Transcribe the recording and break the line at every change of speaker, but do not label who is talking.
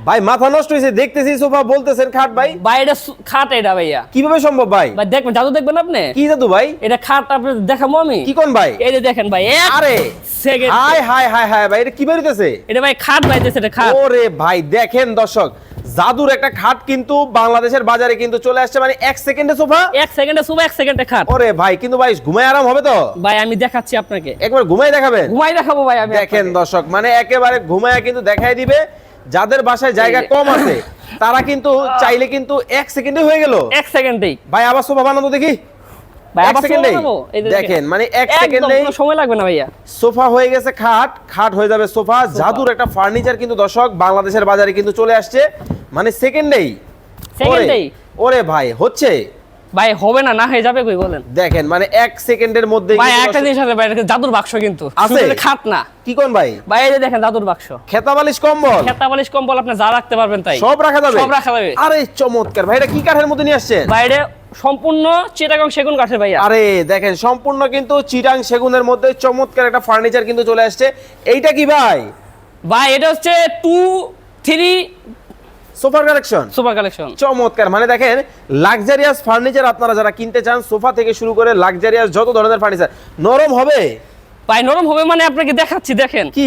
ভাই মাথা নষ্ট হয়েছে, দেখতেছি সোফা বলতেছেন খাট ভাই।
ভাই এটা খাট এটা ভাইয়া।
কিভাবে সম্ভব ভাই?
ভাই দেখবেন, জাদু দেখবেন আপনি।
কি জাদু ভাই?
এটা খাট আপনাদের দেখাবো আমি।
কি কোন ভাই?
এই যে দেখেন ভাই,
আরে
second.
High high high high ভাই, এটা কি বেরিতেছে?
এটা ভাই খাট বাইতেছে, এটা খাট।
ওরে ভাই দেখেন দর্শক, জাদুর একটা খাট কিন্তু বাংলাদেশের বাজারে কিন্তু চলে আসছে, মানে 1 সেকেন্ডে সোফা।
1 সেকেন্ডে সুবা, 1 সেকেন্ডে খাট।
ওরে ভাই কিন্তু ভাই ঘুমায় আরাম হবে তো?
ভাই আমি দেখাচ্ছি আপনাকে,
একবার ঘুমায় দেখাবেন?
ঘুমাই দেখাবো ভাই আমি
দেখেন
আপনাকে।
দর্শক, মানে একেবারে ঘুমায় কিন্তু দেখাই দিবে। যাদের বাসায় জায়গা
এই যে।
কম আছে তারা কিন্তু চাইলে কিন্তু 1 সেকেন্ডে হয়ে গেল।
1 সেকেন্ডেই
ভাই আবার সোফা বানানো দেখি।
ভাই
1
আবার
সেকেন্ডেই
বানাবো? এই যে
দেখেন, মানে 1
একদম
সেকেন্ডেই
কোনো সময় লাগবে না ভাইয়া।
সোফা হয়ে গেছে খাট, খাট হয়ে যাবে সোফা। জাদুর একটা ফার্নিচার কিন্তু দর্শক বাংলাদেশের বাজারে কিন্তু চলে আসছে, মানে সেকেন্ডেই।
সেকেন্ডেই
ওরে ভাই হচ্ছে
ভাই হবে না, না হয়ে যাবে কই বলেন?
দেখেন, মানে 1 সেকেন্ডের মধ্যে
ভাই একটা জিনিস আছে ভাই, এটা জাদুর বাক্স কিন্তু
আছে?
শুধু এটা খাট না
কি কোন ভাই?
ভাই। এই যে দেখেন জাদুর বাক্স,
খেতা বালিশ কম্বল
খেতা বালিশ কম্বল আপনি যা রাখতে পারবেন তাই
সব রাখা যাবে।
সব রাখা যাবে।
আরে চমৎকার ভাই, এটা কি কাঠের মধ্যে নিয়ে আসছেন?
ভাই এটা সম্পূর্ণ চিটাগং সেগুন কাঠের ভাইয়া।
আরে দেখেন, সম্পূর্ণ কিন্তু চিটাং সেগুনের মধ্যে চমৎকার একটা ফার্নিচার কিন্তু চলে আসছে। এইটা কি ভাই?
ভাই এটা হচ্ছে 2-3
সোফার কালেকশন।
Super collection.
চমৎকার, মানে দেখেন লাক্সারিয়াস ফার্নিচার আপনারা যারা কিনতে চান, সোফা থেকে শুরু করে লাক্সারিয়াস যত ধরনের ফার্নিচার, নরম হবে
ভাই নরম হবে মানে আপনাকে দেখাচ্ছি, দেখেন
কি